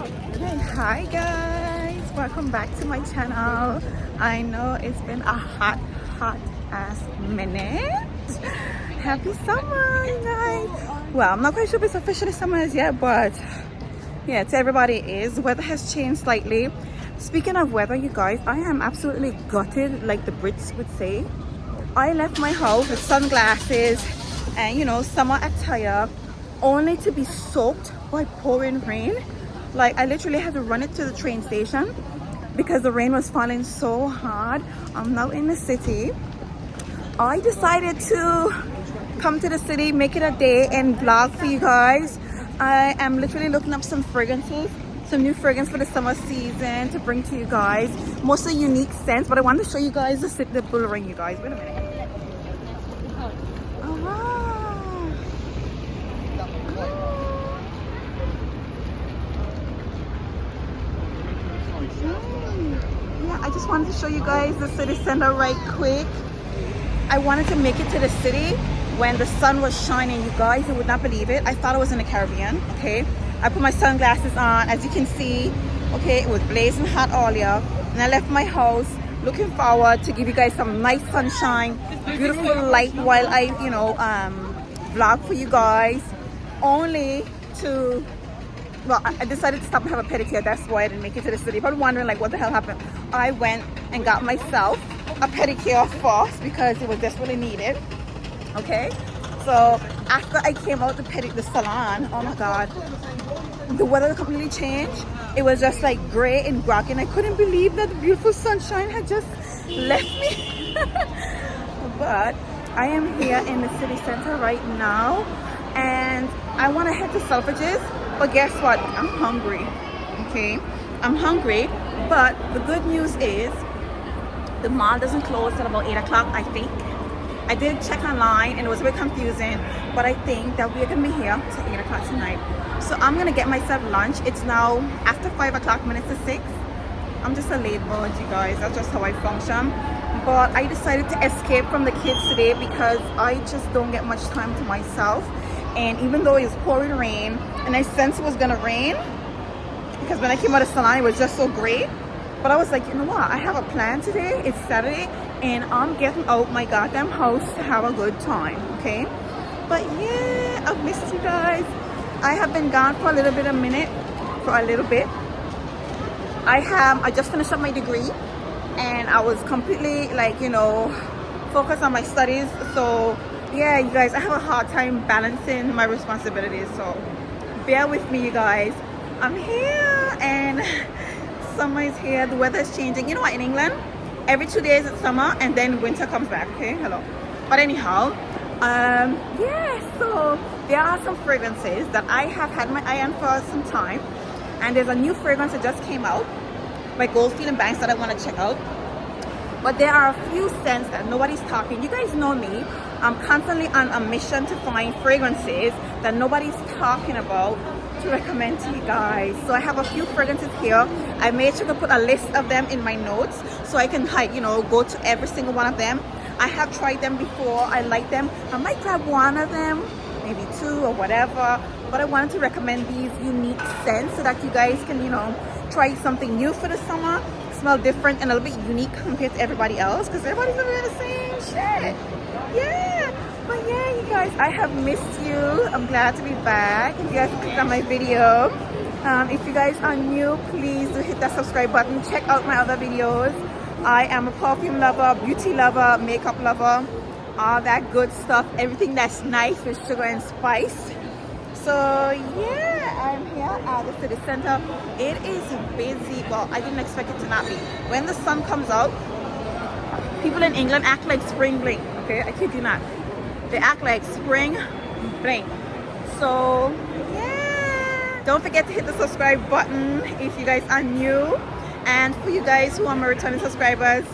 Okay, hi guys, welcome back to my channel. I know it's been a hot ass minute. Happy summer, you guys. Well, I'm not quite sure if it's officially summer as yet, but yeah, to everybody it is. The weather has changed slightly. Speaking of weather, you guys, I am absolutely gutted, like the Brits would say. I left my house with sunglasses and summer attire, only to be soaked by pouring rain. Like, I literally had to run it to the train station because the rain was falling so hard. I'm now in the city. I decided to come to the city, make it a day and vlog for you guys. I am literally looking up some fragrances, some new fragrance for the summer season to bring to you guys. Mostly unique scents, but I want to show you guys the bull ring, you guys. Wait a minute. Oh, wow. Yeah, I just wanted to show you guys the city center right quick. I wanted to make it to the city when the sun was shining, you guys. You would not believe it. I thought it was in the Caribbean. Okay, I put my sunglasses on, as you can see. Okay, it was blazing hot earlier, and I left my house looking forward to give you guys some nice sunshine, beautiful light while I vlog for you guys, only to, well, I decided to stop and have a pedicure. That's why I didn't make it to the city. Probably wondering like what the hell happened. I went and got myself a pedicure first because it was desperately needed. Okay, so after I came out the salon, oh my god, the weather completely changed. It was just like gray and groggy, and I couldn't believe that the beautiful sunshine had just left me. But I am here in the city center right now, and I want to head to Selfridges. But guess what? I'm hungry. Okay, I'm hungry. But the good news is the mall doesn't close till about 8 o'clock, I think. I did check online and it was a bit confusing, but I think that we're gonna be here till 8 o'clock tonight. So I'm gonna get myself lunch. It's now after 5 o'clock, minutes to 6. I'm just a late bird, you guys. That's just how I function. But I decided to escape from the kids today because I just don't get much time to myself. And even though it was pouring rain, and I sensed it was gonna rain, because when I came out of the salon, it was just so great. But I was like, you know what? I have a plan today. It's Saturday, and I'm getting out my goddamn house to have a good time, okay? But yeah, I've missed you guys. I have been gone for a little bit. I just finished up my degree, and I was completely like, focused on my studies. So yeah, you guys, I have a hard time balancing my responsibilities. So bear with me, you guys. I'm here, and summer is here. The weather is changing. You know what? In England, every 2 days it's summer, and then winter comes back. Okay, hello. But anyhow, yeah. So there are some fragrances that I have had my eye on for some time, and there's a new fragrance that just came out by Goldfield and Banks that I want to check out. But there are a few scents that nobody's talking. You guys know me. I'm constantly on a mission to find fragrances that nobody's talking about to recommend to you guys. So I have a few fragrances here. I made sure to put a list of them in my notes so I can go to every single one of them. I have tried them before. I like them. I might grab one of them, maybe two or whatever, but I wanted to recommend these unique scents so that you guys can try something new for the summer, smell different and a little bit unique compared to everybody else, because everybody's doing the same shit. Yeah, but yeah, you guys, I have missed you. I'm glad to be back. If you guys clicked on my video, if you guys are new, please do hit that subscribe button. Check out my other videos. I am a perfume lover, beauty lover, makeup lover, all that good stuff, everything that's nice with sugar and spice. So yeah, I'm here at the city center. It is busy. Well, I didn't expect it to not be. When the sun comes out, people in England act like spring bling. Okay, I kid you not. They act like spring bling. So yeah, don't forget to hit the subscribe button if you guys are new. And for you guys who are my returning subscribers,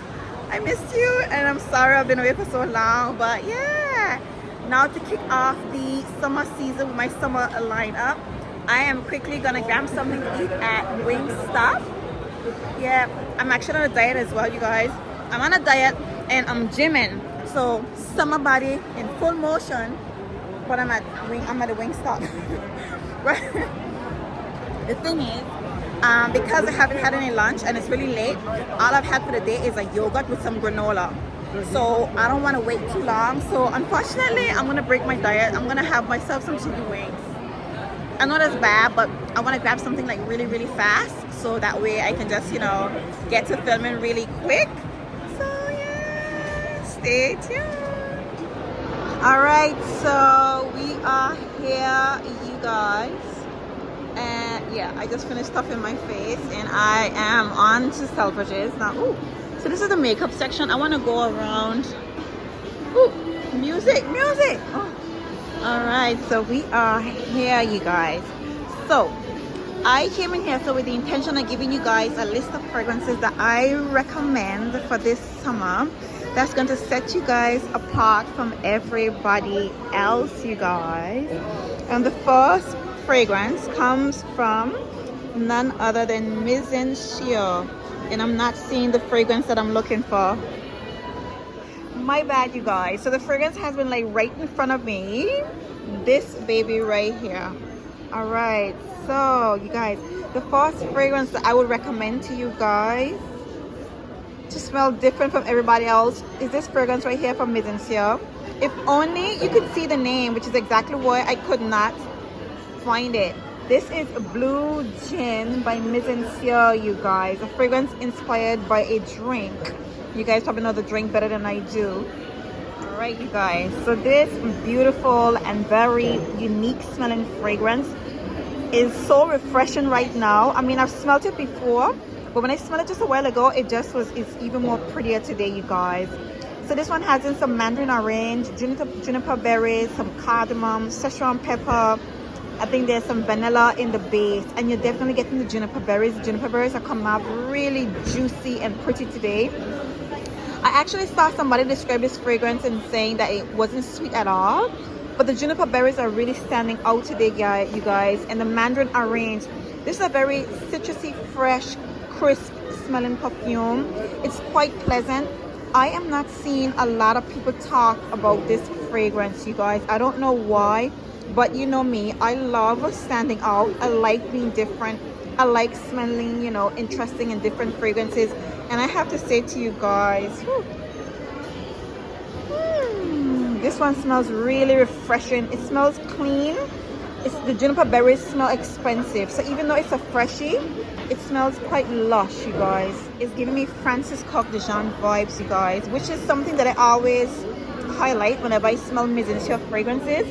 I missed you and I'm sorry I've been away for so long. But yeah, now to kick off the summer season with my summer lineup, I am quickly gonna grab something to eat at Wingstop. Yeah, I'm actually on a diet as well, you guys. I'm on a diet and I'm gymming. So summer body in full motion, but I'm at a Wingstop. Right? The thing is, Because I haven't had any lunch and it's really late, all I've had for the day is a yogurt with some granola. So I don't want to wait too long. So unfortunately, I'm gonna break my diet. I'm gonna have myself some chicken wings. I know that's bad, but I want to grab something like really fast, so that way I can just, you know, get to filming really quick. So yeah, stay tuned. All right, so we are here, you guys. And yeah, I just finished stuffing my face and I am on to Selfridges now. Ooh, so this is the makeup section. I want to go around. Ooh, music. Oh. All right, so we are here, you guys. So I came in here with the intention of giving you guys a list of fragrances that I recommend for this summer, that's going to set you guys apart from everybody else, you guys. And the first fragrance comes from none other than Maison Sheer, and I'm not seeing the fragrance that I'm looking for. My bad, you guys. So the fragrance has been like right in front of me, this baby right here. All right, so you guys, the first fragrance that I would recommend to you guys to smell different from everybody else is this fragrance right here from Maison Sheer. If only you could see the name, which is exactly why I could not find it. This is Blue Gin by Maison Sheer, you guys. A fragrance inspired by a drink. You guys probably know the drink better than I do. All right, you guys. So this beautiful and very unique smelling fragrance is so refreshing right now. I mean, I've smelled it before, but when I smelled it just a while ago, it's even more prettier today, you guys. So this one has in some mandarin orange, juniper berries, some cardamom, Szechuan pepper. I think there's some vanilla in the base, and you're definitely getting the juniper berries. The juniper berries are coming out really juicy and pretty today. I actually saw somebody describe this fragrance and saying that it wasn't sweet at all, but the juniper berries are really standing out today, you guys. And the mandarin orange, this is a very citrusy, fresh, crisp smelling perfume. It's quite pleasant. I am not seeing a lot of people talk about this fragrance, you guys. I don't know why, but you know me, I love standing out. I like being different. I like smelling, you know, interesting and different fragrances. And I have to say to you guys, this one smells really refreshing. It smells clean. The juniper berries smell expensive. So even though it's a freshie, it smells quite lush, you guys. It's giving me Francis Coq de Jean vibes, you guys, which is something that I always highlight whenever I smell Maison Sheer fragrances.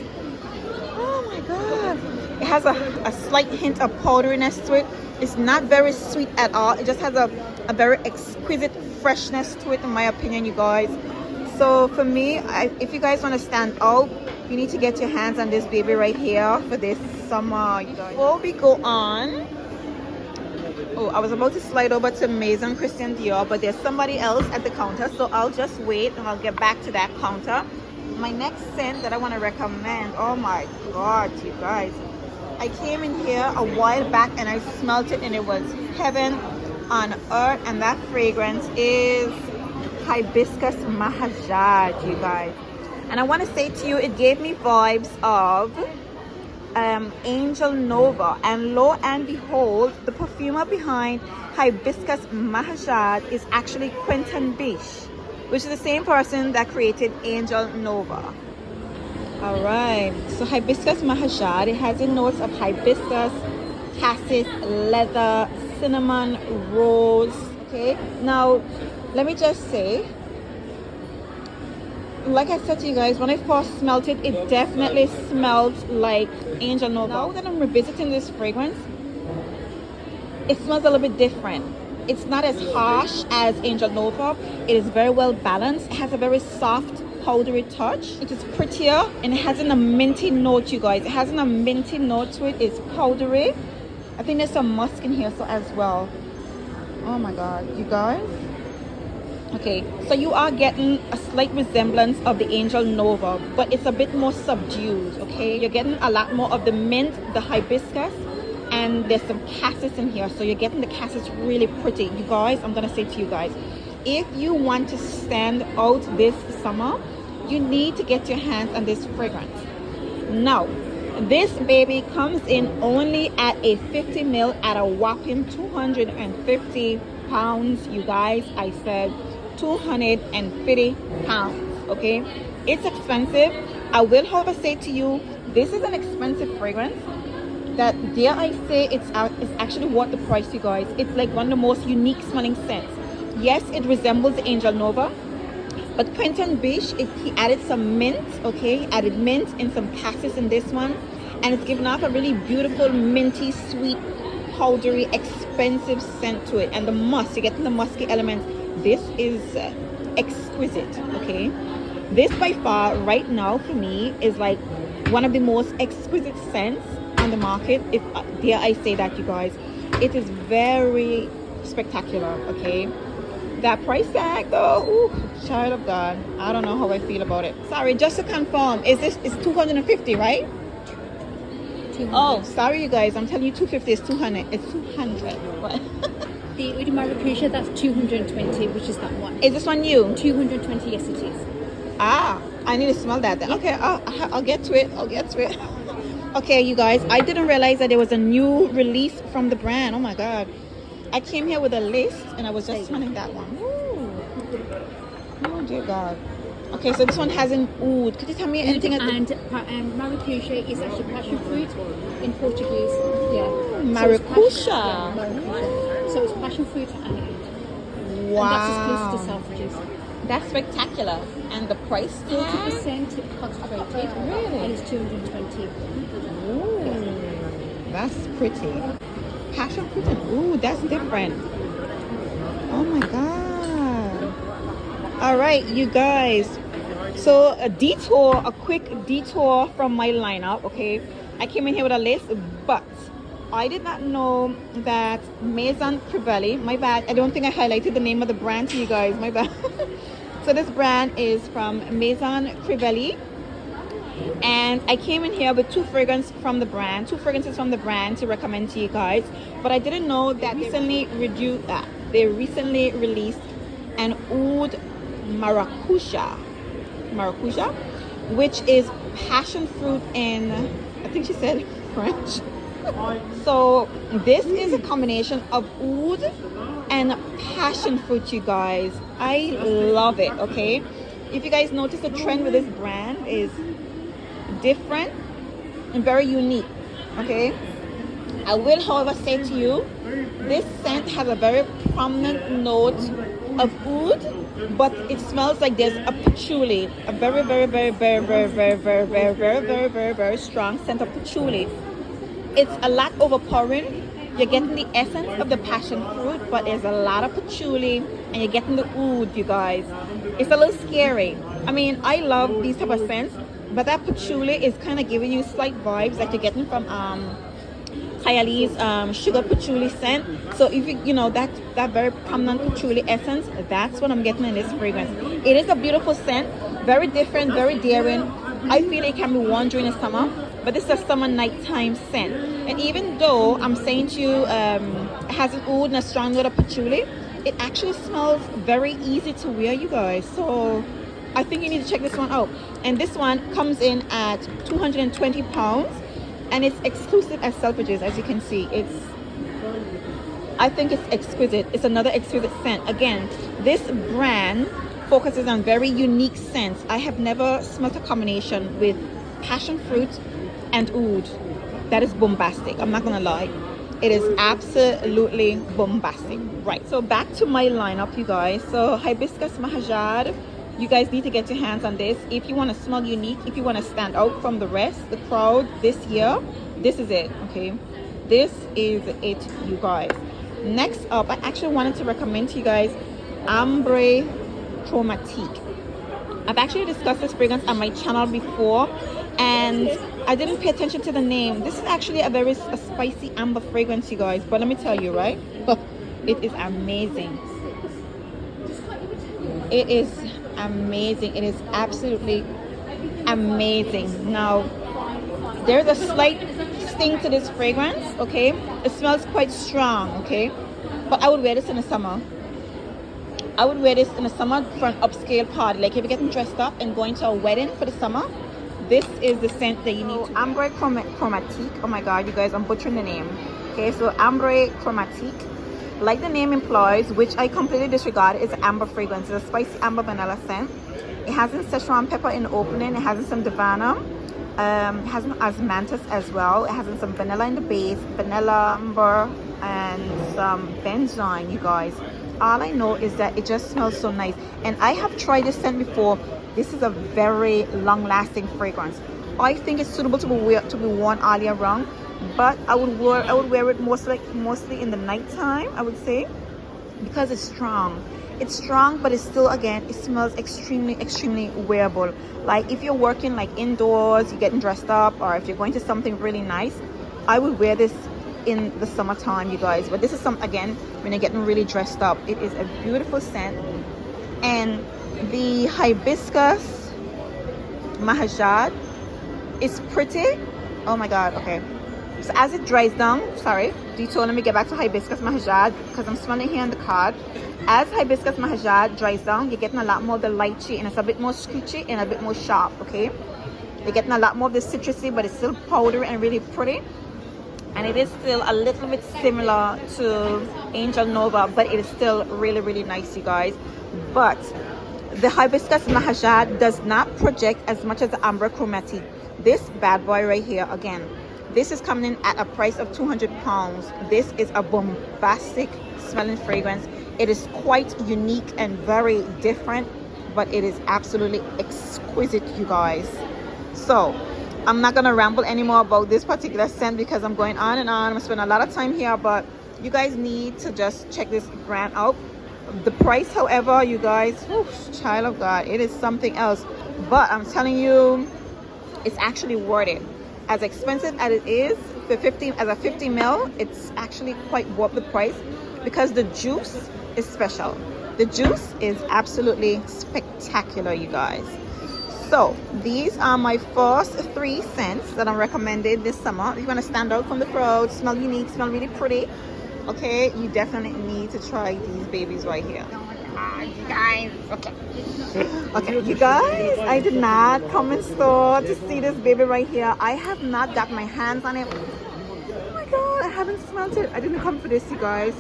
Oh my God. It has a slight hint of powderiness to it. It's not very sweet at all. It just has a very exquisite freshness to it, in my opinion, you guys. So for me, if you guys want to stand out, you need to get your hands on this baby right here for this summer, you guys. Before we go on, oh, I was about to slide over to Maison Christian Dior, but there's somebody else at the counter, so I'll just wait and I'll get back to that counter. My next scent that I want to recommend, oh my God, you guys. I came in here a while back and I smelled it and it was heaven on earth, and that fragrance is Hibiscus Mahajad, you guys. And I want to say to you, it gave me vibes of Angel Nova, and lo and behold, the perfumer behind Hibiscus Mahajad is actually Quentin Biche, which is the same person that created Angel Nova. All right, so Hibiscus Mahajad, it has in notes of hibiscus, cassis, leather, cinnamon, rose. Okay, now let me just say, like I said to you guys, when I first smelled it, it definitely smelled like Angel Nova. Now that I'm revisiting this fragrance, it smells a little bit different. It's not as harsh as Angel Nova. It is very well balanced. It has a very soft, powdery touch. It is prettier and it has a minty note, you guys. It has a minty note to it. It's powdery. I think there's some musk in here so as well. Oh my God, you guys. Okay, so you are getting a slight resemblance of the Angel Nova, but it's a bit more subdued, okay? You're getting a lot more of the mint, the hibiscus, and there's some cassis in here. So you're getting the cassis really pretty. You guys, I'm gonna say to you guys, if you want to stand out this summer, you need to get your hands on this fragrance. Now, This baby comes in only at a 50 ml at a whopping 250 pounds. You guys, I said 250 pounds. Okay, it's expensive. I will, however, say to you, this is an expensive fragrance that, dare I say, it's actually worth the price, you guys. It's like one of the most unique smelling scents. Yes, it resembles Angel Nova, but Quentin Biche, he added some mint, okay? He added mint and some cassis in this one, and it's given off a really beautiful, minty, sweet, powdery, expensive scent to it. And the musk, you're getting the musky elements. This is exquisite, okay? This by far, right now, for me, is like one of the most exquisite scents on the market, if dare I say that, you guys. It is very spectacular, okay? That price tag though, ooh, child of God, I don't know how I feel about it. Sorry, just to confirm, is 250, right? 200. Oh, sorry you guys, I'm telling you 250 is 200. It's 200. What? The Eau de Maracuja, that's 220, which is that one. Is this one new? 220, yes it is. Ah, I need to smell that then. Okay, I'll get to it. Okay, you guys, I didn't realize that there was a new release from the brand. Oh my God. I came here with a list and I was just smelling that one. Ooh. Oh dear God. Okay, so this one has an oud. Could you tell me anything? And Maracuja is actually passion fruit in Portuguese. Yeah. Maracuja. So it's passion fruit and oud. Wow. And that's exclusive to Selfridges. That's spectacular. And the price tag? 40% concentrated. Really? And it's 220. Ooh. Yeah. That's pretty. Passion fruit and ooh, that's different. Oh my God. All right, you guys. So a quick detour from my lineup, okay? I came in here with a list, but I did not know that Maison Crivelli, my bad, I don't think I highlighted the name of the brand to you guys, my bad. So this brand is from Maison Crivelli. And I came in here with two fragrances from the brand to recommend to you guys. But I didn't know that they recently released an Oud Maracuja, which is passion fruit in, I think she said French. So this is a combination of oud and passion fruit, you guys. I love it, okay? If you guys notice, the trend with this brand is different and very unique, okay? I will, however, say to you, this scent has a very prominent note of oud, but it smells like there's a patchouli, a very strong scent of patchouli. It's a lot overpowering. You're getting the essence of the passion fruit, but there's a lot of patchouli, and you're getting the oud, you guys. It's a little scary. I mean, I love these type of scents, but that patchouli is kind of giving you slight vibes that you're getting from Kyalie's sugar patchouli scent. So if you know that very prominent patchouli essence, that's what I'm getting in this fragrance. It is a beautiful scent, very different, very daring. I feel it can be worn during the summer, but this is a summer nighttime scent. And even though I'm saying to you, it has an oud and a strong note of patchouli, it actually smells very easy to wear, you guys. So I think you need to check this one out. And this one comes in at 220 pounds, and it's exclusive at Selfridges, as you can see. I think it's exquisite. It's another exquisite scent. Again, this brand focuses on very unique scents. I have never smelled a combination with passion fruit and oud that is bombastic. I'm not gonna lie, it is absolutely bombastic. Right, so back to my lineup, you guys. So Hibiscus Mahajad, you guys need to get your hands on this if you want to smell unique, if you want to stand out from the rest, the crowd this year. This is it, okay? This is it, you guys. Next up, I actually wanted to recommend to you guys Ambre Chromatique. I've actually discussed this fragrance on my channel before, and I didn't pay attention to the name. This is actually a spicy amber fragrance, you guys, but let me tell you, right? It is amazing. It is amazing. It is absolutely amazing. Now, there's a slight sting to this fragrance, okay? It smells quite strong, okay? But I would wear this in the summer. I would wear this in the summer for an upscale party. Like if you're getting dressed up and going to a wedding for the summer, this is the scent that you need to Ambre Chromatique. Oh my god, you guys, I'm butchering the name. Okay, so Ambre Chromatique, like the name implies, which I completely disregard, is amber fragrance. It's a spicy amber vanilla scent. It has some Szechuan pepper in the opening. It has some Davana. It has some osmanthus as well. It has some vanilla in the base, vanilla, amber, and some benzoin, you guys. All I know is that it just smells so nice. And I have tried this scent before. This is a very long-lasting fragrance. I think it's suitable to be worn all year round, but I would wear it mostly in the nighttime, I would say, because it's strong. It's strong, but it's still, again, it smells extremely wearable. Like if you're working like indoors, you're getting dressed up, or if you're going to something really nice, I would wear this in the summertime, you guys. But this is again, when you're getting really dressed up. It is a beautiful scent. And the hibiscus mahajad is pretty. Oh my god. Okay, so as it dries down, sorry, detour, let me get back to hibiscus mahajad because I'm smelling here on the card. As hibiscus mahajad dries down, you're getting a lot more of the lychee, and it's a bit more screechy and a bit more sharp. Okay, you're getting a lot more of the citrusy, but it's still powdery and really pretty. And it is still a little bit similar to Angel Nova, but it is still really nice, you guys. But the hibiscus mahajad does not project as much as the amber chromatique. This bad boy right here, again, this is coming in at a price of £200. This is a bombastic smelling fragrance. It is quite unique and very different, but it is absolutely exquisite, you guys. So I'm not gonna ramble anymore about this particular scent because I'm going on and on. I'm spending a lot of time here, but you guys need to just check this brand out. The price, however, you guys, whew, child of God, it is something else. But I'm telling you, it's actually worth it. As expensive as it is, for 50 ml, it's actually quite worth the price because the juice is special. The juice is absolutely spectacular, you guys. So these are my first 3 scents that I'm recommended this summer. If you want to stand out from the crowd, smell unique, smell really pretty, okay, you definitely need to try these babies right here. You guys, okay, you guys, I did not come in store to see this baby right here. I have not got my hands on it. Oh my god, I haven't smelled it. I didn't come for this, you guys.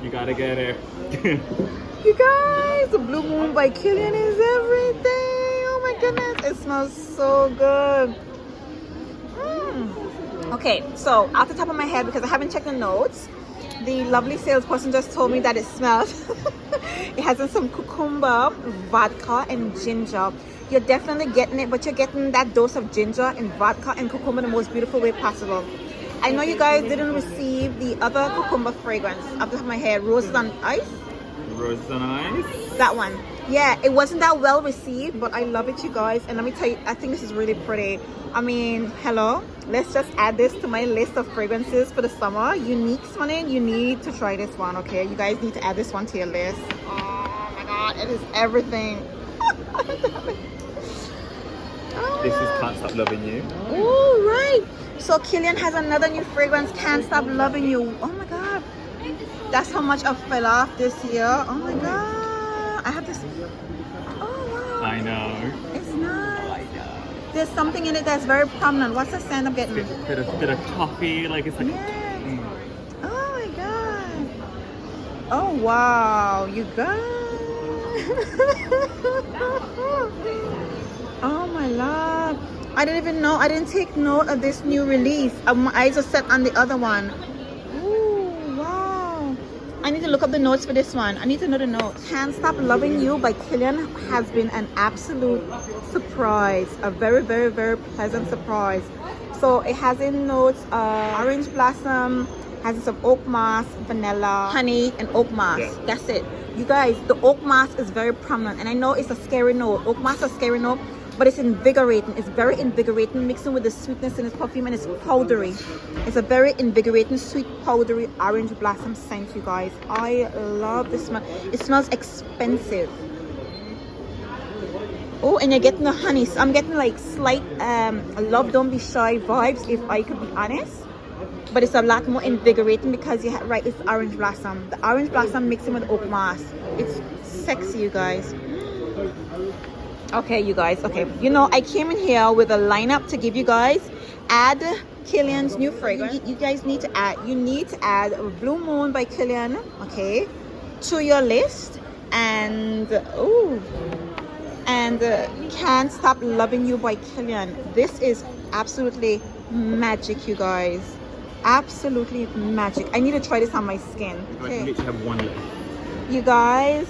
You gotta get it. You guys, the Blue Moon by Kilian is everything. Oh my goodness, it smells so good. Okay, so off the top of my head, because I haven't checked the notes, the lovely salesperson just told me that it smells. It has some cucumber, vodka, and ginger. You're definitely getting it, but you're getting that dose of ginger and vodka and cucumber in the most beautiful way possible. I know you guys didn't receive the other cucumber fragrance off the top of my head, Roses on Ice. Roses on Ice? That one. Yeah, it wasn't that well received, but I love it, you guys. And let me tell you, I think this is really pretty. I mean, hello, let's just add this to my list of fragrances for the summer. Unique smelling, you need to try this one, okay? You guys need to add this one to your list. Oh my god, it is everything. This is Can't Stop Loving You. Oh, right. So Kilian has another new fragrance, Can't Stop Loving You. Oh my god, that's how much I fell off this year. Oh my god, I have this. Oh wow, I know. it's nice. There's something in it that's very prominent. What's the scent I'm getting? Bit of toffee, like it's like. Yeah. Oh my god. Oh wow, you guys. Oh my lord. I didn't even know. I didn't take note of this new release. My eyes are set on the other one. Ooh, wow. I need to look up the notes for this one. I need to know the notes. Can't Stop Loving You by Kilian has been an absolute surprise. A very pleasant surprise. So it has in notes orange blossom, has some oak moss, vanilla, honey, and oak moss. Yeah. That's it. You guys, the oak moss is very prominent. And I know it's a scary note. Oak moss is a scary note, but it's invigorating. It's very invigorating, mixing with the sweetness in its perfume, and it's powdery. It's a very invigorating, sweet, powdery orange blossom scent, you guys. I love this smell. It smells expensive. Oh, and you're getting the honey. So I'm getting like slight Love Don't Be Shy vibes, if I could be honest. But it's a lot more invigorating because you have, right, it's orange blossom. The orange blossom mixing with oak moss. It's sexy, you guys. Okay, you guys. Okay, you know, I came in here with a lineup to give you guys. Add Kilian's new fragrance. You guys need to add. You need to add Blue Moon by Kilian. Okay, to your list. And Can't Stop Loving You by Kilian. This is absolutely magic, you guys. Absolutely magic. I need to try this on my skin. Okay. I literally have one left. You guys,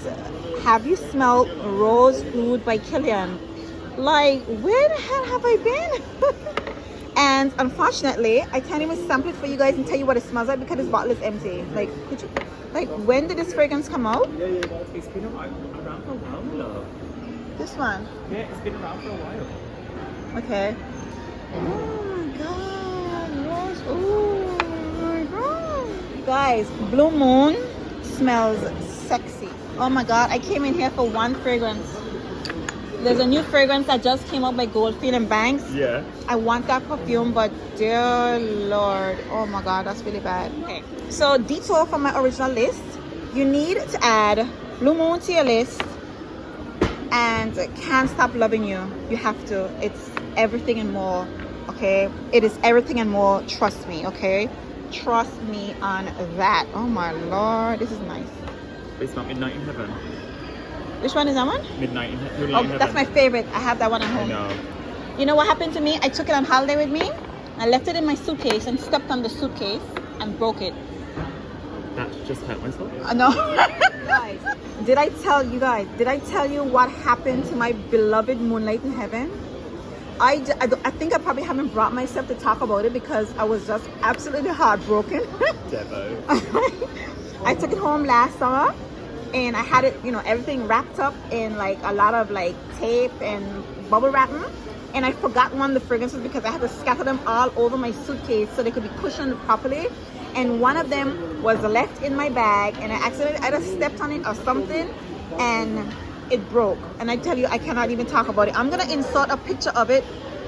have you smelled Rose Oud by Kilian? Like, where the hell have I been? And unfortunately, I can't even sample it for you guys and tell you what it smells like because this bottle is empty. Like, when did this fragrance come out? It's been around for a while, love. This one? Yeah, it's been around for a while. Okay. Oh my god, Rose. Oh my god. Guys, Blue Moon smells sexy. Oh my god, I came in here for one fragrance. There's a new fragrance that just came out by Goldfield and Banks. Yeah. I want that perfume, but dear lord, oh my god, that's really bad. Okay, so detour from my original list. You need to add Blue Moon to your list and Can't Stop Loving You. You have to. It's everything and more. Okay, it is everything and more. Trust me. Okay, trust me on that. Oh my lord, this is nice. It's not Midnight in Heaven. Which one is that one? Midnight in Heaven. Oh, that's my favorite. I have that one at home. I know. You know what happened to me? I took it on holiday with me. I left it in my suitcase and stepped on the suitcase and broke it. That just hurt myself. No. Guys, did I tell you what happened to my beloved Moonlight in Heaven? I think I probably haven't brought myself to talk about it because I was just absolutely heartbroken. Devo. I took it home last summer and I had it, you know, everything wrapped up in like a lot of like tape and bubble wrapping. And I forgot one of the fragrances because I had to scatter them all over my suitcase so they could be cushioned properly. And one of them was left in my bag and I accidentally either stepped on it or something and it broke. And I tell you, I cannot even talk about it. I'm gonna insert a picture of it,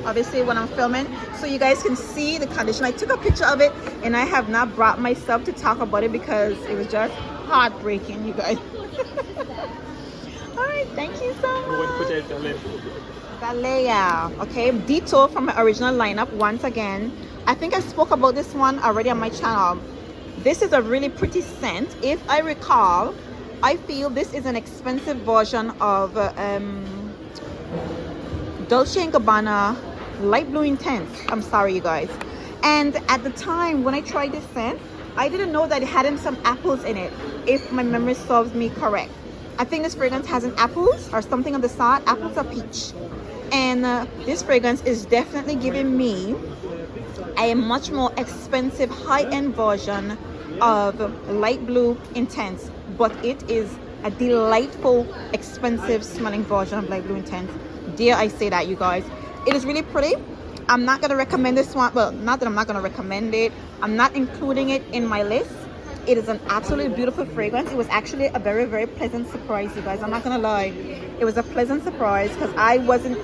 obviously, when I'm filming, so you guys can see the condition. I took a picture of it and I have not brought myself to talk about it because it was just heartbreaking, you guys. All right, thank you so much. Galea. Okay, detour from my original lineup once again. I think I spoke about this one already on my channel. This is a really pretty scent. If I recall, I feel this is an expensive version of Dolce & Gabbana Light Blue Intense. I'm sorry, you guys. And at the time when I tried this scent, I didn't know that it had some apples in it, if my memory serves me correct. I think this fragrance has an apples or something of the sort, apples or peach. And this fragrance is definitely giving me a much more expensive high-end version of Light Blue Intense, but it is a delightful, expensive smelling version of Light Blue Intense. Dare I say that, you guys. It is really pretty. I'm not going to recommend this one. Well, not that I'm not going to recommend it. I'm not including it in my list. It is an absolutely beautiful fragrance. It was actually a very, very pleasant surprise, you guys. I'm not going to lie. It was a pleasant surprise because I wasn't...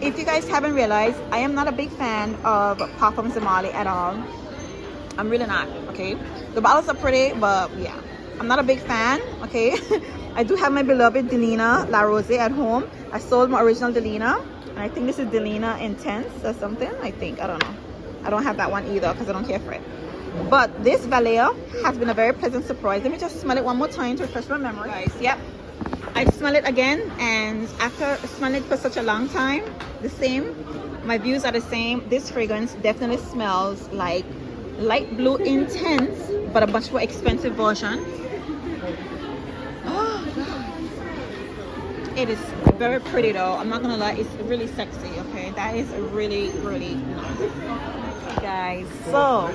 If you guys haven't realized, I am not a big fan of Parfums de Marly at all. I'm really not, okay? The bottles are pretty, but yeah. I'm not a big fan, okay? I do have my beloved Delina La Rose at home. I sold my original Delina. And I think this is Delina Intense or something. I think, I don't know. I don't have that one either because I don't care for it. But this Vallejo has been a very pleasant surprise. Let me just smell it one more time to refresh my memory. Guys, yep. I smell it again, and after smelling it for such a long time, the same. My views are the same. This fragrance definitely smells like Light Blue Intense, but a much more expensive version. Oh God. It is very pretty though. I'm not gonna lie, it's really sexy, okay? That is really, really nice. Guys, so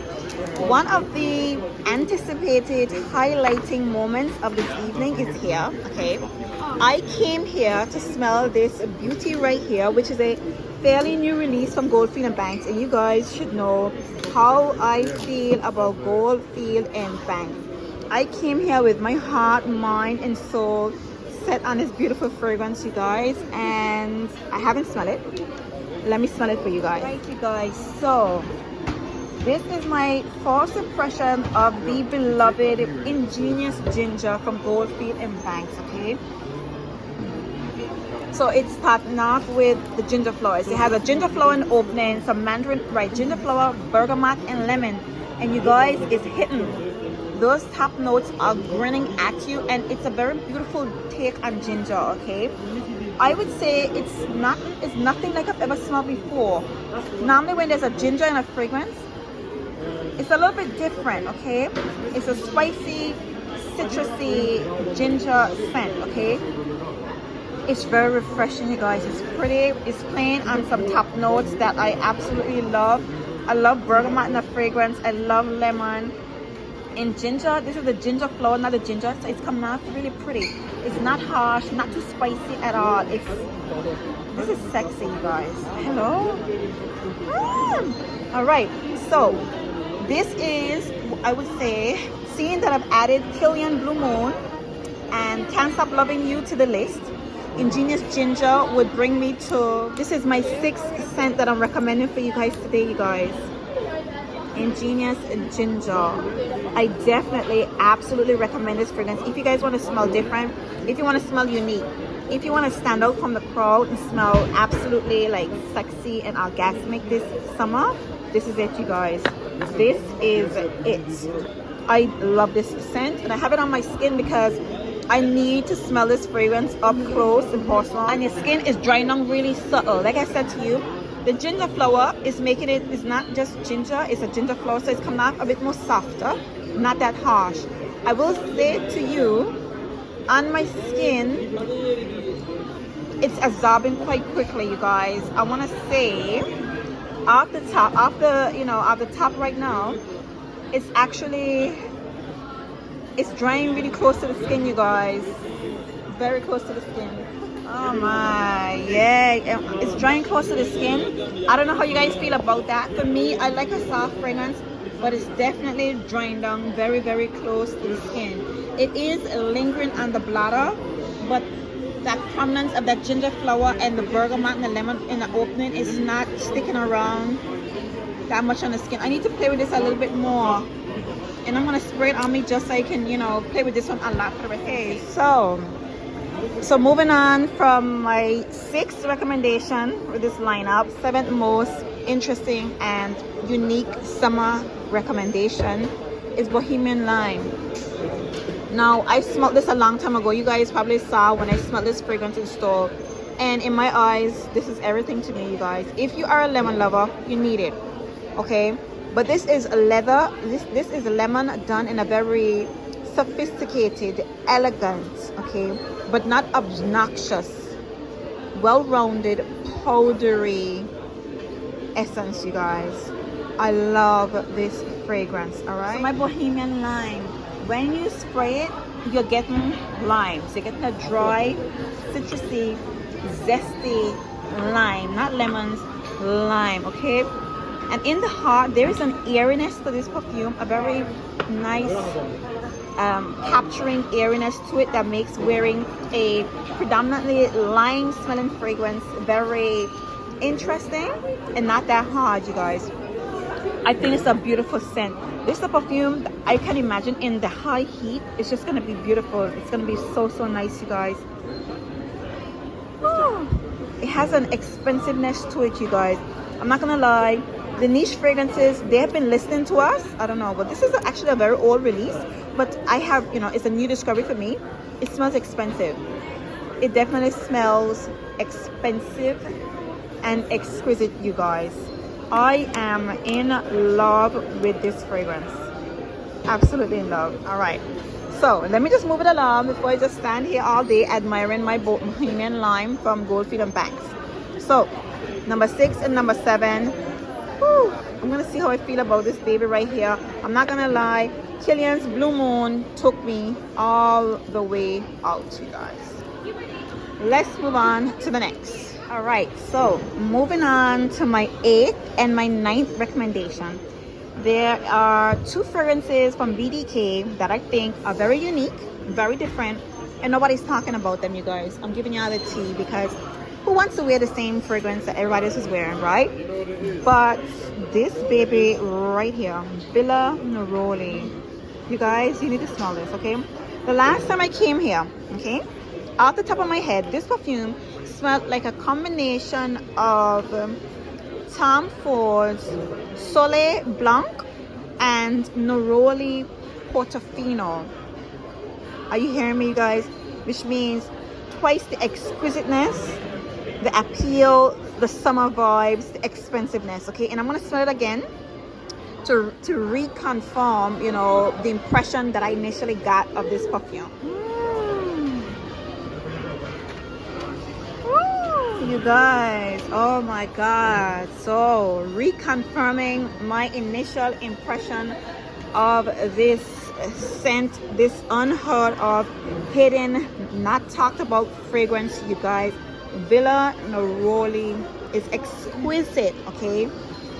one of the anticipated highlighting moments of this evening is here. Okay, I came here to smell this beauty right here, which is a fairly new release from Goldfield and Banks, and you guys should know how I feel about Goldfield and Banks. I came here with my heart, mind and soul set on this beautiful fragrance, you guys, and I haven't smelled it. Let me smell it for you guys. Right, you guys, so this is my first impression of the beloved Ingenious Ginger from Goldfield and Banks, okay? So it's starting off with the ginger flowers. It has a ginger flower in the opening, some mandarin, right, ginger flower, bergamot, and lemon. And you guys, it's hitting. Those top notes are grinning at you, and it's a very beautiful take on ginger, okay? I would say it's nothing like I've ever smelled before. Normally when there's a ginger in a fragrance, it's a little bit different, okay? It's a spicy, citrusy ginger scent, okay? It's very refreshing, you guys. It's pretty. It's playing on some top notes that I absolutely love. I love bergamot in the fragrance. I love lemon. In ginger, this is the ginger flower, not the ginger. So it's coming off really pretty. It's not harsh, not too spicy at all. This is sexy, you guys. Hello. All right. So this is, I would say, seeing that I've added Killian Blue Moon and Can't Stop Loving You to the list, Ingenious Ginger would bring me to, this is my 6th scent that I'm recommending for you guys today, you guys. Ingenious Ginger. I definitely, absolutely recommend this fragrance. If you guys want to smell different, if you want to smell unique, if you want to stand out from the crowd and smell absolutely like sexy and orgasmic this summer, this is it, you guys. This is it. I love this scent, and I have it on my skin because I need to smell this fragrance up close and personal. And your skin is drying down really subtle. Like I said to you, the ginger flower is making it, it's not just ginger, it's a ginger flower, so it's coming off a bit more softer, not that harsh. I will say to you, on my skin, it's absorbing quite quickly, you guys. I want to say, off the top right now, it's actually, it's drying really close to the skin, you guys. Very close to the skin. Oh my, yeah, it's drying close to the skin. I don't know how you guys feel about that. For me, I like a soft fragrance, but it's definitely drying down very, very close to the skin. It is lingering on the bladder, but that prominence of that ginger flower and the bergamot and the lemon in the opening is not sticking around that much on the skin. I need to play with this a little bit more. And I'm going to spray it on me just so I can, you know, play with this one a lot for the rest of the day. So moving on from my 6th recommendation with this lineup, 7th most interesting and unique summer recommendation is Bohemian Lime. Now, I smelled this a long time ago. You guys probably saw when I smelled this fragrance in store. And in my eyes, this is everything to me, you guys. If you are a lemon lover, you need it, okay? But this is leather. This is lemon done in a very sophisticated, elegant, okay, but not obnoxious, well-rounded, powdery essence, you guys. I love this fragrance, all right? So my Bohemian Lime, when you spray it, you're getting limes. You're getting a dry, citrusy, zesty lime, not lemons, lime, okay? And in the heart, there is an airiness to this perfume, a very nice, capturing airiness to it that makes wearing a predominantly lime smelling fragrance very interesting and not that hard, you guys. I think it's a beautiful scent. This is a perfume that I can imagine in the high heat. It's just going to be beautiful. It's going to be so, so nice, you guys. Oh, it has an expensiveness to it, you guys. I'm not going to lie. The niche fragrances, they have been listening to us. I don't know, but this is actually a very old release. But I have, you know, it's a new discovery for me. It smells expensive. It definitely smells expensive and exquisite, you guys. I am in love with this fragrance. Absolutely in love. All right. So let me just move it along before I just stand here all day admiring my Bohemian Lime from Goldfield & Banks. So number 6 and number 7. Whew, I'm gonna see how I feel about this baby right here. I'm not gonna lie, Killian's Blue Moon took me all the way out, you guys. Let's move on to the next. All right, so moving on to my 8th and my 9th recommendation. There are 2 fragrances from BDK that I think are very unique, very different, and nobody's talking about them, you guys. I'm giving you all the tea because who wants to wear the same fragrance that everybody else is wearing, right? But this baby right here, Villa Neroli, you guys, you need to smell this, okay? The last time I came here, okay, off the top of my head, this perfume smelled like a combination of Tom Ford's Soleil Blanc and Neroli Portofino. Are you hearing me, guys? Which means twice the exquisiteness, the appeal, the summer vibes, the expensiveness. Okay, and I'm gonna smell it again to reconfirm, you know, the impression that I initially got of this perfume. You guys, oh my god, so reconfirming my initial impression of this scent, this unheard of, hidden, not talked about fragrance. You guys, Villa Neroli is exquisite. Okay,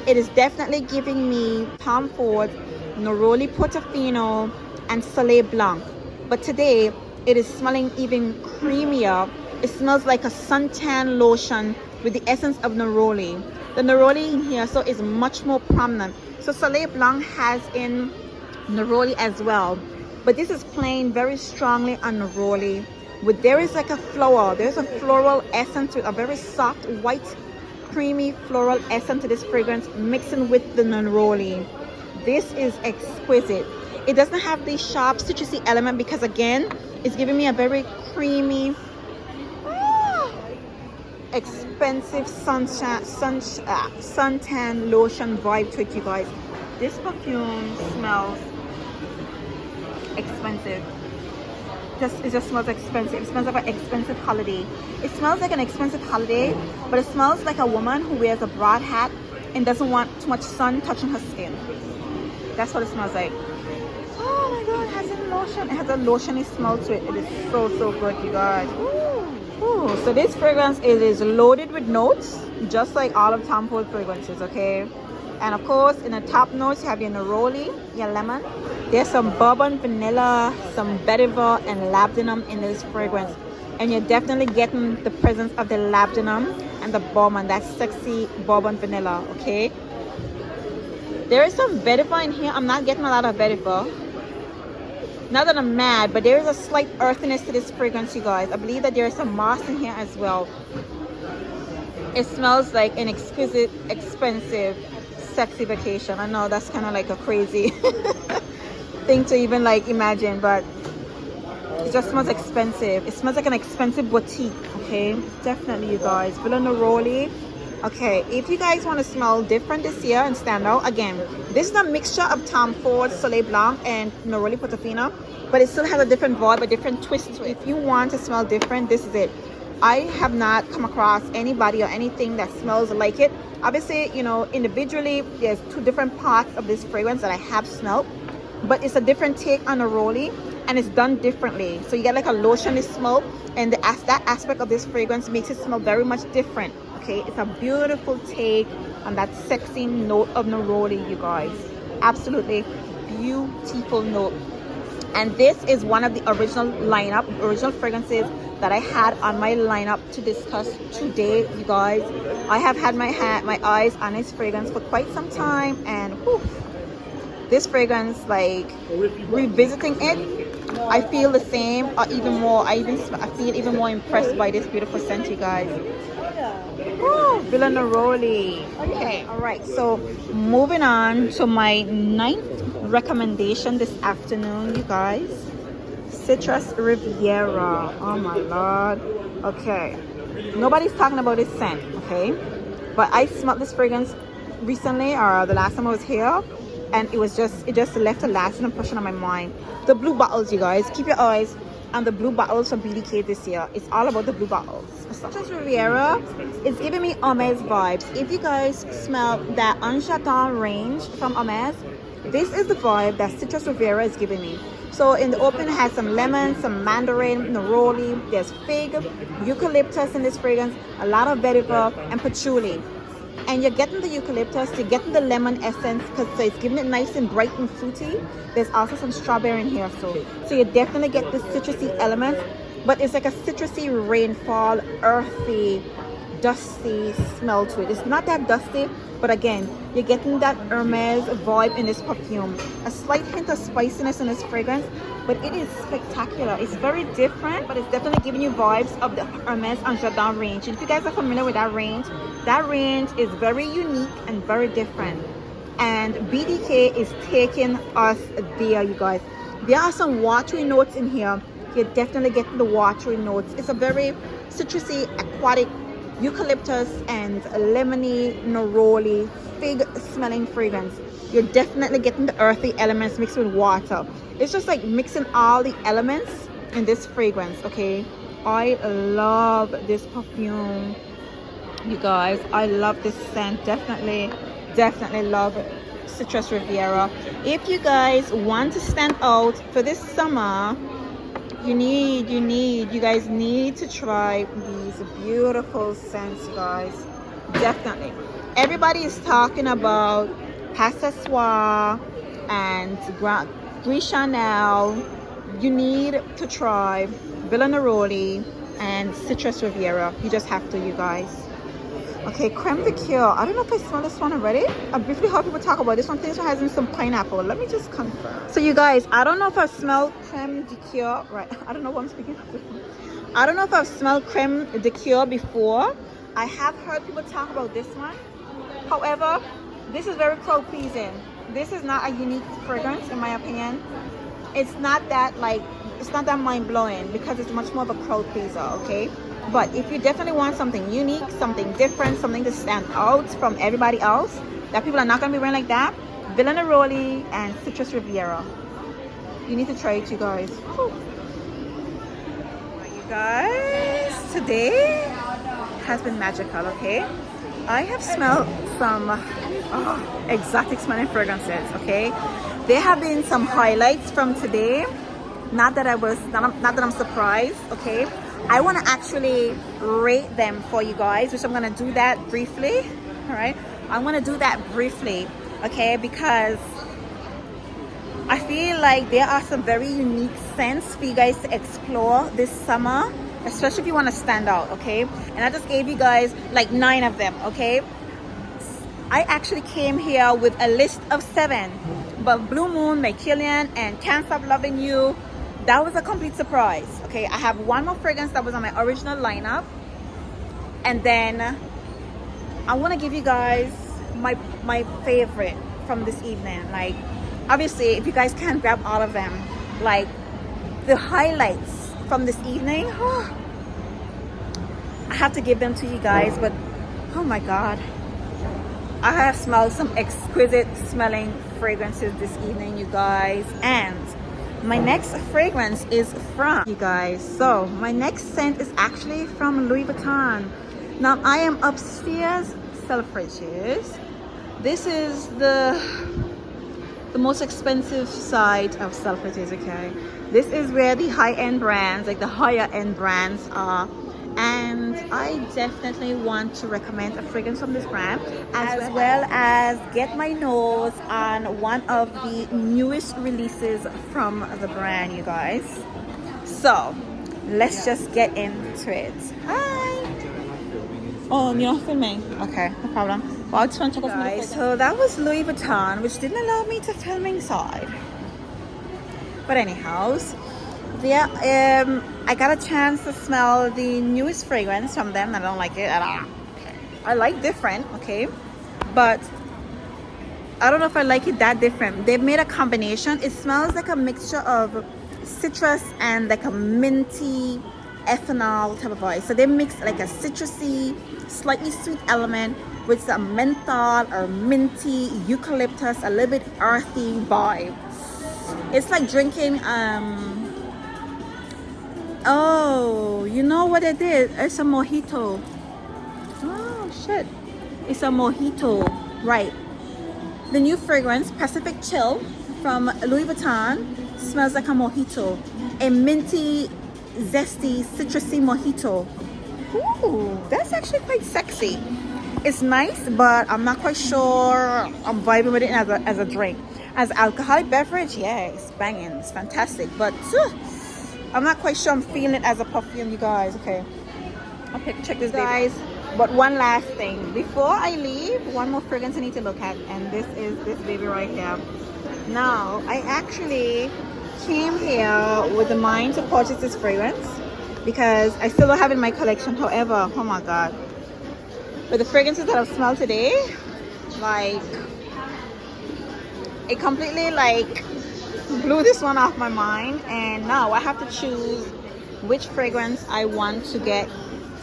it is definitely giving me Tom Ford, Neroli Portofino and Soleil Blanc, but today it is smelling even creamier. It smells like a suntan lotion with the essence of neroli. The neroli in here so is much more prominent. So Soleil Blanc has in neroli as well, but this is playing very strongly on neroli. With there is like a flower. There's a floral essence to it, a very soft white, creamy floral essence to this fragrance, mixing with the neroli. This is exquisite. It doesn't have the sharp citrusy element because again, it's giving me a very creamy, expensive suntan lotion vibe to it. You guys, this perfume smells expensive. It just smells expensive. It smells like an expensive holiday. It smells like an expensive holiday, but it smells like a woman who wears a broad hat and doesn't want too much sun touching her skin. That's what it smells like. Oh my god, it has a lotion. It has a lotiony smell to it. It is so good, you guys. Ooh, so this fragrance is loaded with notes, just like all of Tom Ford fragrances, okay? And of course, in the top notes, you have your neroli, your lemon. There's some bourbon vanilla, some vetiver, and labdanum in this fragrance. And you're definitely getting the presence of the labdanum and the bourbon, that sexy bourbon vanilla, okay? There is some vetiver in here. I'm not getting a lot of vetiver. Not that I'm mad, but there is a slight earthiness to this fragrance, you guys. I believe that there is some moss in here as well. It smells like an exquisite, expensive, sexy vacation. I know that's kind of like a crazy thing to even like imagine, but it just smells expensive. It smells like an expensive boutique, okay? Definitely, you guys. Villa Neroli. Okay, if you guys want to smell different this year and stand out, again, this is a mixture of Tom Ford, Soleil Blanc, and Neroli Portofino, but it still has a different vibe, a different twist. So if you want to smell different, this is it. I have not come across anybody or anything that smells like it. Obviously, you know, individually, there's two different parts of this fragrance that I have smelled, but it's a different take on Neroli, and it's done differently. So you get like a lotiony smell, and that aspect of this fragrance makes it smell very much different. Okay, it's a beautiful take on that sexy note of neroli, you guys. Absolutely beautiful note. And this is one of the original fragrances that I had on my lineup to discuss today, you guys. I have had my eyes on this fragrance for quite some time, and whew, this fragrance, like revisiting it, I feel the same or even more. I feel even more impressed by this beautiful scent, you guys. Oh, Villa Neroli. Okay, all right, so moving on to my 9th recommendation this afternoon, you guys. Citrus Riviera. Oh my lord. Okay, nobody's talking about this scent, okay, but I smelled this fragrance recently, or the last time I was here, and it just left a lasting impression on my mind. The blue bottles, you guys, keep your eyes on the blue bottles from BDK this year. It's all about the blue bottles. Citrus Riviera is giving me Hermes vibes. If you guys smell that Enchatant range from Hermes, this is the vibe that Citrus Riviera is giving me. So in the open, it has some lemon, some mandarin, neroli, there's fig, eucalyptus in this fragrance, a lot of vetiver, and patchouli. And you're getting the eucalyptus, you're getting the lemon essence, because it's giving it nice and bright and fruity. There's also some strawberry in here, so you definitely get the citrusy element, but it's like a citrusy rainfall, earthy, dusty smell to it. It's not that dusty, but again, you're getting that Hermes vibe in this perfume. A slight hint of spiciness in this fragrance, but it is spectacular. It's very different, but it's definitely giving you vibes of the Hermes and Jardin range. And if you guys are familiar with that range is very unique and very different. And BDK is taking us there, you guys. There are some watery notes in here. You're definitely getting the watery notes. It's a very citrusy, aquatic, eucalyptus and lemony, neroli, fig smelling fragrance. You're definitely getting the earthy elements mixed with water. It's just like mixing all the elements in this fragrance. Okay, I love this perfume, you guys. I love this scent. Definitely love Citrus Riviera. If you guys want to stand out for this summer, you guys need to try these beautiful scents, you guys. Definitely. Everybody is talking about Passasoir and Gris Chanel. You need to try Villa Neroli and Citrus Riviera. You just have to, you guys. Okay, Creme de Cure. I don't know if I smell this one already. I briefly heard people talk about this one. This one has some pineapple. Let me just confirm. So you guys, I don't know if I've smelled Creme de Cure. Right, I don't know what I'm speaking of. I don't know if I've smelled Creme de Cure before. I have heard people talk about this one. However, this is very crowd pleasing. This is not a unique fragrance in my opinion. It's not that mind blowing because it's much more of a crowd pleaser, okay? But if you definitely want something unique, something different, something to stand out from everybody else that people are not going to be wearing like that, Villa Neroli and Citrus Riviera. You need to try it, you guys. Whew. You guys, today has been magical, okay? I have smelled some exotic smelling fragrances, okay? There have been some highlights from today. Not that I'm surprised, okay? I want to actually rate them for you guys, which I'm going to do that briefly. All right, I'm going to do that briefly, okay, because I feel like there are some very unique scents for you guys to explore this summer, especially if you want to stand out, okay? And I just gave you guys like 9 of them, okay? I actually came here with a list of 7, but Blue Moon, Mycelium, and Can't Stop Loving You, that was a complete surprise. Okay, I have one more fragrance that was on my original lineup, and then I want to give you guys my favorite from this evening. Like, obviously, if you guys can't grab all of them, like the highlights from this evening, I have to give them to you guys. But oh my god, I have smelled some exquisite smelling fragrances this evening, you guys. And my next fragrance is from, you guys, so my next scent is actually from Louis Vuitton. Now I am upstairs Selfridges. This is the most expensive side of Selfridges, okay? This is where the high-end brands, like the higher end brands are. And I definitely want to recommend a fragrance from this brand, as well as get my nose on one of the newest releases from the brand, you guys. So let's just get into it. Hi. Oh, you're not filming? Okay, no problem. Well, I just want to check out guys. So that was Louis Vuitton, which didn't allow me to film inside. But anyhow, yeah, I got a chance to smell the newest fragrance from them. I don't like it at all. I like different, okay, but I don't know if I like it that different. They've made a combination. It smells like a mixture of citrus and like a minty ethanol type of vibe. So they mix like a citrusy, slightly sweet element with some menthol or minty eucalyptus, a little bit earthy vibe. It's like drinking oh, you know what it is? It's a mojito. Oh shit, it's a mojito, right? The new fragrance, Pacific Chill from Louis Vuitton, smells like a mojito. A minty, zesty, citrusy mojito. Ooh, that's actually quite sexy. It's nice, but I'm not quite sure I'm vibing with it as a drink. As alcoholic beverage, yeah, it's banging, it's fantastic. But I'm not quite sure I'm feeling it as a perfume, you guys. Okay, I'll check this, guys. But one last thing before I leave, one more fragrance I need to look at, and this is this baby right here. Now I actually came here with the mind to purchase this fragrance because I still don't have it in my collection. However, oh my god, with the fragrances that I've smelled today, like it completely like blew this one off my mind, and now I have to choose which fragrance I want to get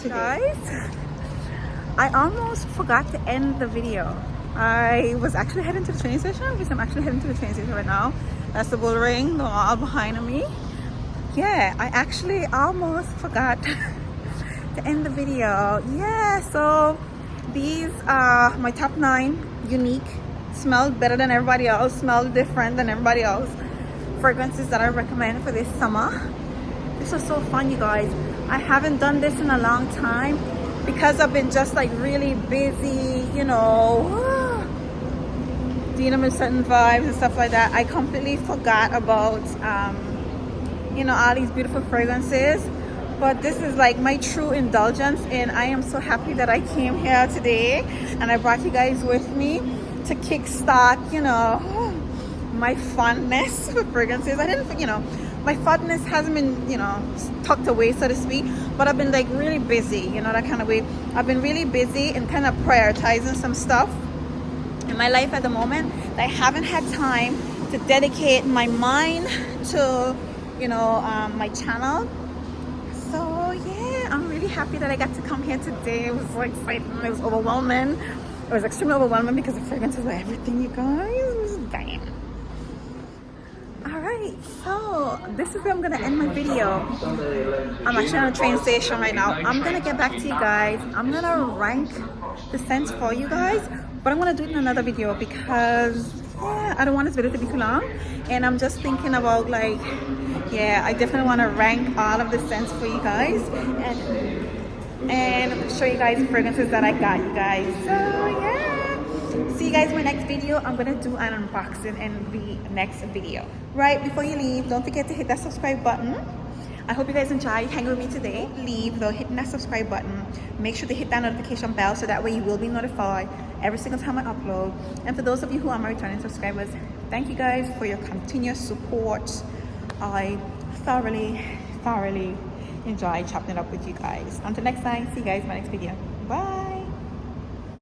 today. Guys, I almost forgot to end the video. I was actually heading to the train station because I'm actually heading to the train station right now. That's the bull ring, the wall behind me. Yeah, I actually almost forgot to end the video. Yeah, so these are my top 9 unique, smelled better than everybody else, smelled different than everybody else fragrances that I recommend for this summer. This was so fun, you guys. I haven't done this in a long time because I've been just like really busy, you know, dealing with certain vibes and stuff like that. I completely forgot about you know, all these beautiful fragrances. But this is like my true indulgence, and I am so happy that I came here today and I brought you guys with me to kickstart, you know, my fondness for fragrances. I didn't, you know, my fondness hasn't been, you know, tucked away, so to speak, but I've been like really busy, you know, that kind of way. I've been really busy and kind of prioritizing some stuff in my life at the moment that I haven't had time to dedicate my mind to, you know, my channel. So yeah, I'm really happy that I got to come here today. It was so exciting. It was overwhelming. It was extremely overwhelming because the fragrances were everything, you guys. It was damn. Alright, so this is where I'm gonna end my video. I'm actually on a train station right now. I'm gonna get back to you guys. I'm gonna rank the scents for you guys, but I'm gonna do it in another video because yeah, I don't want this video to be too long, and I'm just thinking about like, yeah, I definitely want to rank all of the scents for you guys and show you guys the fragrances that I got, you guys. So yeah, see you guys in my next video. I'm gonna do an unboxing in the next video. Right before you leave, don't forget to hit that subscribe button. I hope you guys enjoyed hanging with me today. Leave though hitting that subscribe button. Make sure to hit that notification bell so that way you will be notified every single time I upload. And for those of you who are my returning subscribers, thank you guys for your continuous support. I thoroughly enjoy chopping it up with you guys. Until next time, see you guys in my next video. Bye.